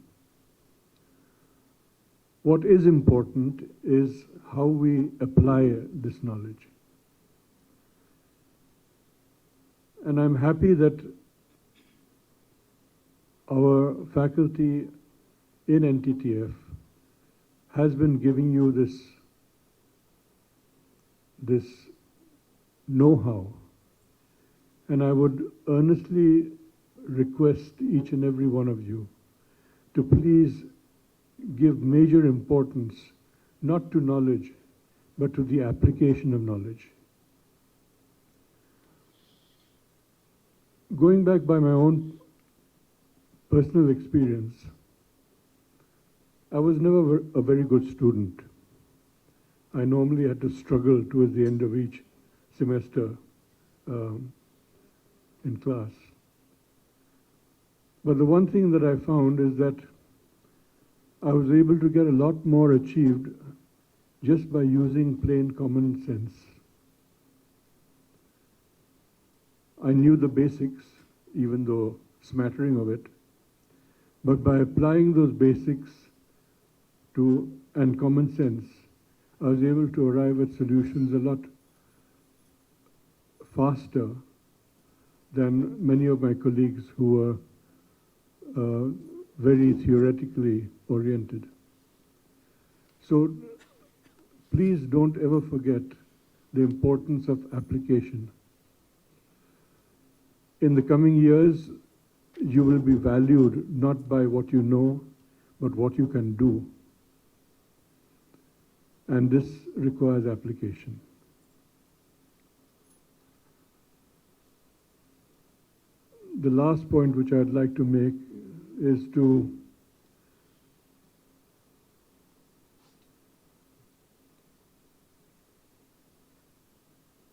What is important is how we apply this knowledge. And I'm happy that our faculty in NTTF has been giving you this know-how. And I would earnestly request each and every one of you to please give major importance not to knowledge, but to the application of knowledge. Going back by my own personal experience, I was never a very good student. I normally had to struggle towards the end of each semester in class. But the one thing that I found is that I was able to get a lot more achieved just by using plain common sense. I knew the basics, even though smattering of it, but by applying those basics and common sense, I was able to arrive at solutions a lot faster than many of my colleagues who were very theoretically oriented. So please don't ever forget the importance of application. In the coming years, you will be valued not by what you know, but what you can do. And this requires application. The last point which I'd like to make is to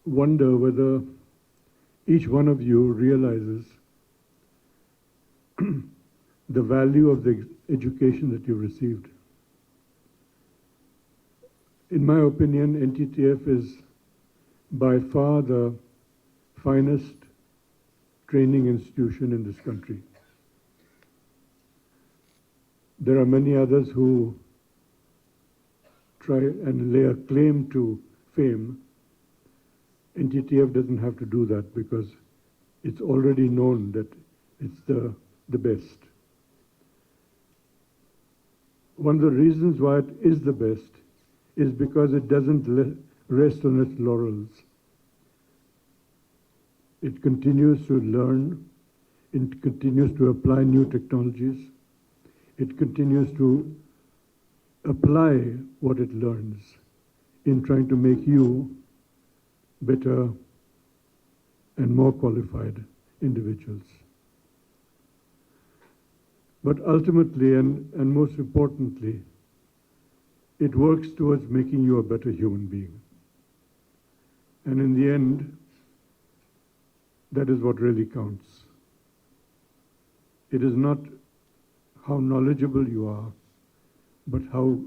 wonder whether each one of you realizes the value of the education that you received. In my opinion, NTTF is by far the finest training institution in this country. There are many others who try and lay a claim to fame. NTTF doesn't have to do that because it's already known that it's the best. one of the reasons why it is the best is because it doesn't rest on its laurels. It continues to learn, it continues to apply new technologies, it continues to apply what it learns in trying to make you better and more qualified individuals. But ultimately, and most importantly, it works towards making you a better human being. And in the end, that is what really counts. It is not how knowledgeable you are, but how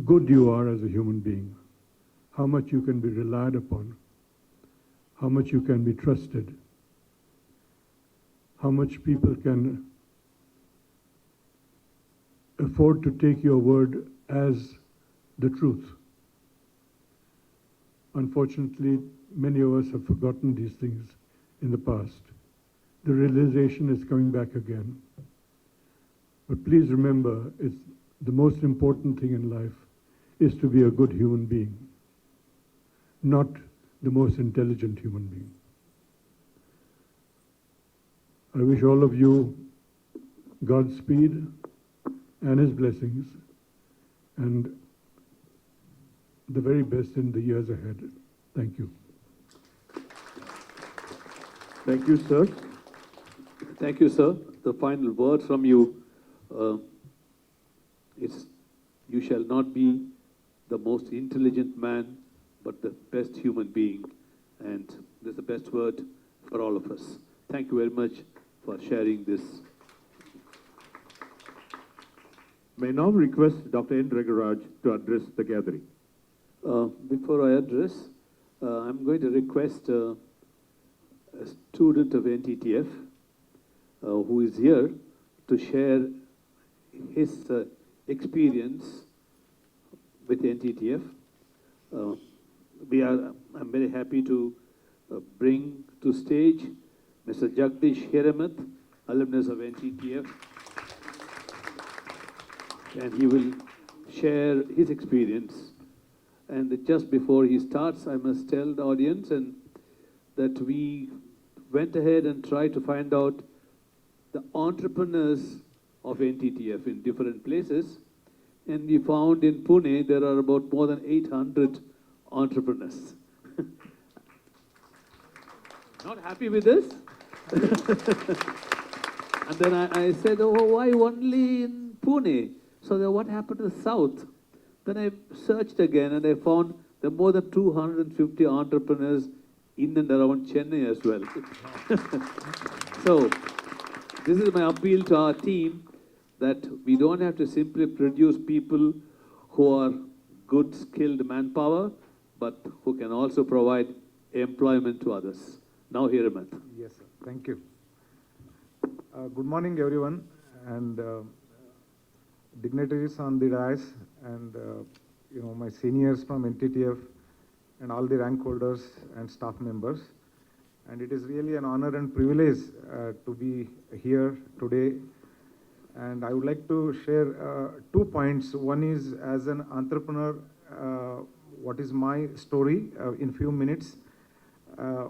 good you are as a human being, how much you can be relied upon, how much you can be trusted, how much people can afford to take your word as the truth. Unfortunately, many of us have forgotten these things in the past. The realization is coming back again. But please remember, it's the most important thing in life is to be a good human being, not the most intelligent human being. I wish all of you Godspeed and his blessings and the very best in the years ahead. Thank you. Thank you, sir. Thank you, sir. The final word from you is, you shall not be the most intelligent man, but the best human being. And this is the best word for all of us. Thank you very much for sharing this. May now request Dr. N. Regaraj to address the gathering. Before I address, I'm going to request a student of NTTF who is here to share his experience with NTTF. I'm very happy to bring to stage Mr. Jagdish Hiramath, alumnus of NTTF, and he will share his experience. And just before he starts, I must tell the audience that we went ahead and tried to find out the entrepreneurs of NTTF in different places, and we found in Pune there are about more than 800 entrepreneurs. Not happy with this? And then I said, oh, why only in Pune? So then what happened to the south? Then I searched again and I found there are more than 250 entrepreneurs in and around Chennai as well. So this is my appeal to our team, that we don't have to simply produce people who are good, skilled manpower, but who can also provide employment to others. Now, Hiramath. Yes, sir. Thank you. Good morning, everyone, and dignitaries on the dais, and my seniors from NTTF, and all the rank holders and staff members. And it is really an honor and privilege to be here today. And I would like to share 2 points. One is, as an entrepreneur, what is my story in few minutes,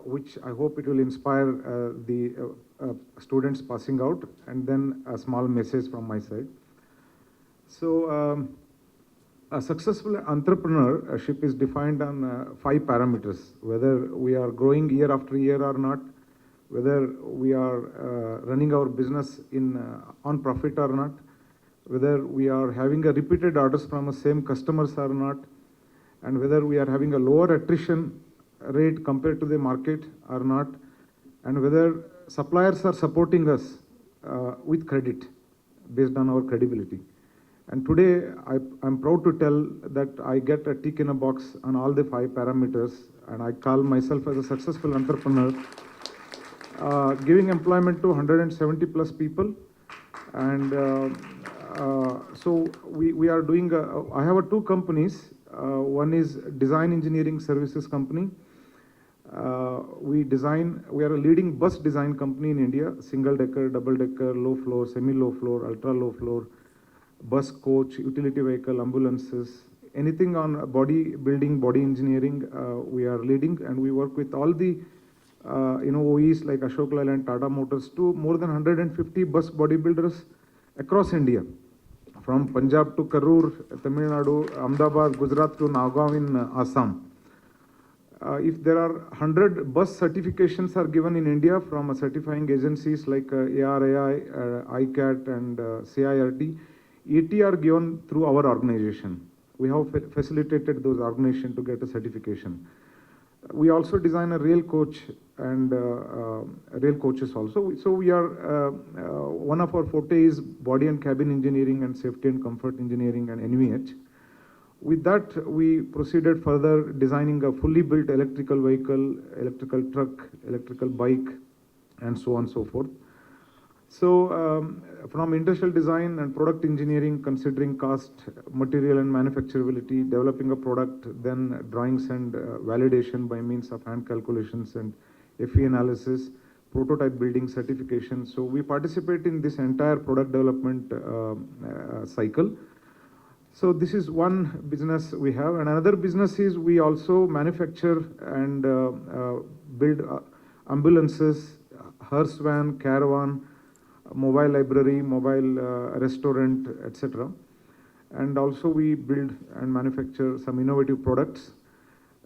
which I hope it will inspire the students passing out, and then a small message from my side. So, a successful entrepreneurship is defined on 5 parameters: whether we are growing year after year or not, whether we are running our business on profit or not, whether we are having a repeated orders from the same customers or not, and whether we are having a lower attrition rate compared to the market or not, and whether suppliers are supporting us with credit based on our credibility. And today, I'm proud to tell that I get a tick in a box on all the 5 parameters, and I call myself as a successful entrepreneur, giving employment to 170 plus people. And so we are doing, I have 2 companies. One is design engineering services company. We are a leading bus design company in India: single decker, double decker, low floor, semi low floor, ultra low floor. bus, coach, utility vehicle, ambulances, anything on body building, body engineering, we are leading, and we work with all the OEs like Ashok Leyland, Tata Motors, to more than 150 bus bodybuilders across India, from Punjab to Karur, Tamil Nadu, Ahmedabad, Gujarat to Nagaon in Assam. If there are 100 bus certifications are given in India from certifying agencies like ARAI, ICAT and CIRT, 80 are given through our organization. We have facilitated those organizations to get a certification. We also design a rail coach and rail coaches also. So we are, one of our forte is body and cabin engineering and safety and comfort engineering and NVH. With that, we proceeded further designing a fully built electrical vehicle, electrical truck, electrical bike, and so on and so forth. So from industrial design and product engineering, considering cost, material and manufacturability, developing a product, then drawings and validation by means of hand calculations and FE analysis, prototype building, certification. So we participate in this entire product development cycle. So this is one business we have, and another business is we also manufacture and build ambulances, hearse van, caravan, mobile library, mobile restaurant, etc. And also we build and manufacture some innovative products.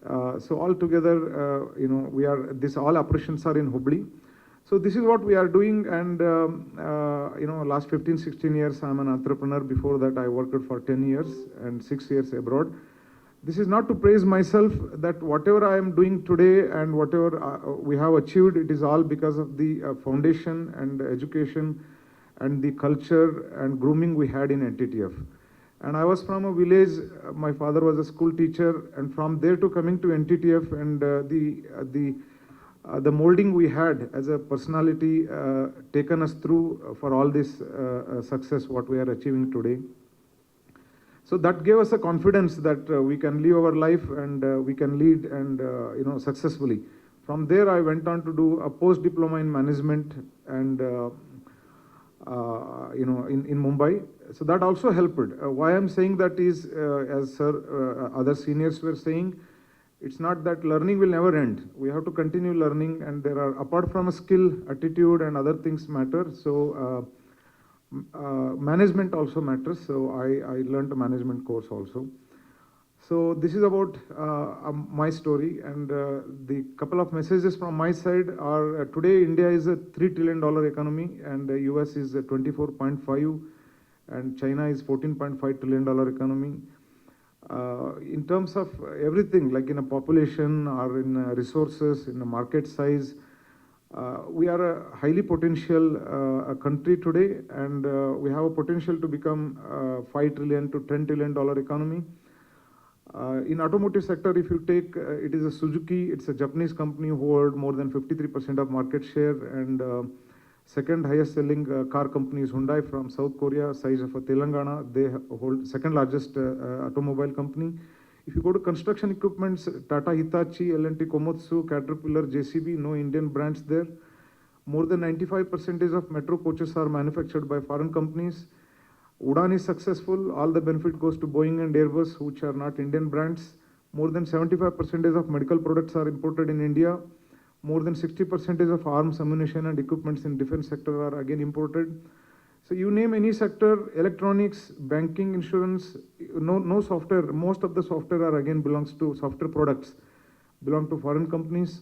So altogether, we are, all operations are in Hubli. So this is what we are doing, and last 15, 16 years I'm an entrepreneur. Before that I worked for 10 years and 6 years abroad. This is not to praise myself, that whatever I am doing today and whatever we have achieved, it is all because of the foundation and education and the culture and grooming we had in NTTF. And I was from a village, my father was a school teacher, and from there to coming to NTTF and the molding we had as a personality taken us through for all this success what we are achieving today. So that gave us a confidence that we can live our life and we can lead and successfully. From there I went on to do a post-diploma in management and in Mumbai. So that also helped. Why I'm saying that is, as sir, other seniors were saying, it's not that learning will never end. We have to continue learning, and there are, apart from a skill, attitude and other things matter. So management also matters. So I learned a management course also. So this is about my story, and the couple of messages from my side are, today India is a $3 trillion economy, and the US is a 24.5, and China is $14.5 trillion economy. In terms of everything, like in a population or in resources, in a market size, we are a highly potential country today, and we have a potential to become $5 trillion to $10 trillion economy. In automotive sector, if you take, it is a Suzuki, it's a Japanese company who hold more than 53% of market share, and second highest selling car company is Hyundai from South Korea, size of Telangana. They hold second largest automobile company. If you go to construction equipments, Tata Hitachi, L&T Komatsu, Caterpillar, JCB, no Indian brands there. More than 95% of metro coaches are manufactured by foreign companies. Udan is successful. All the benefit goes to Boeing and Airbus, which are not Indian brands. More than 75% of medical products are imported in India. More than 60% of arms, ammunition and equipments in defense sector are again imported. So you name any sector, electronics, banking, insurance, no software, most of the software are again belongs to software products, belong to foreign companies.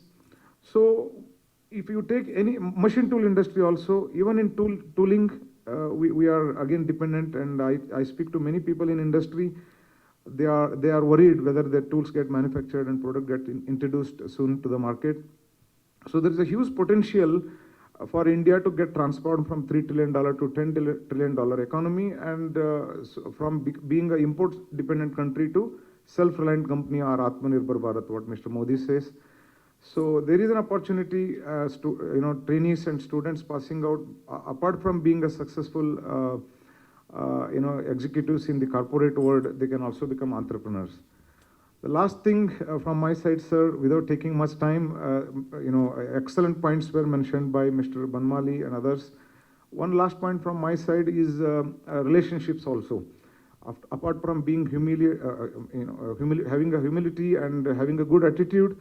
So if you take any machine tool industry also, even in tooling, we are again dependent, and I speak to many people in industry. They are worried whether their tools get manufactured and product get introduced soon to the market. So there is a huge potential for India to get transformed from $3 trillion to $10 trillion economy, and from being an import-dependent country to self-reliant company, or Atmanirbhar Bharat, what Mr. Modi says. So there is an opportunity, trainees and students passing out, apart from being a successful, executives in the corporate world, they can also become entrepreneurs. The last thing from my side, sir, without taking much time, excellent points were mentioned by Mr. Banmali and others. One last point from my side is relationships also. Apart from being having a humility and having a good attitude,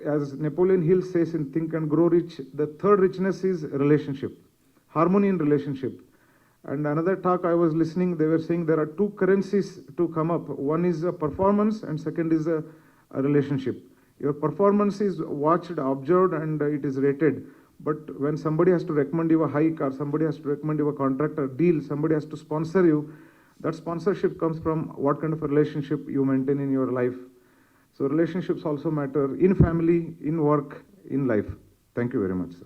as Napoleon Hill says in Think and Grow Rich, the third richness is relationship, harmony in relationship. And another talk I was listening, they were saying there are two currencies to come up. One is a performance and second is a relationship. Your performance is watched, observed, and it is rated. But when somebody has to recommend you a hike, or somebody has to recommend you a contract or deal, somebody has to sponsor you, that sponsorship comes from what kind of a relationship you maintain in your life. So relationships also matter in family, in work, in life. Thank you very much, sir.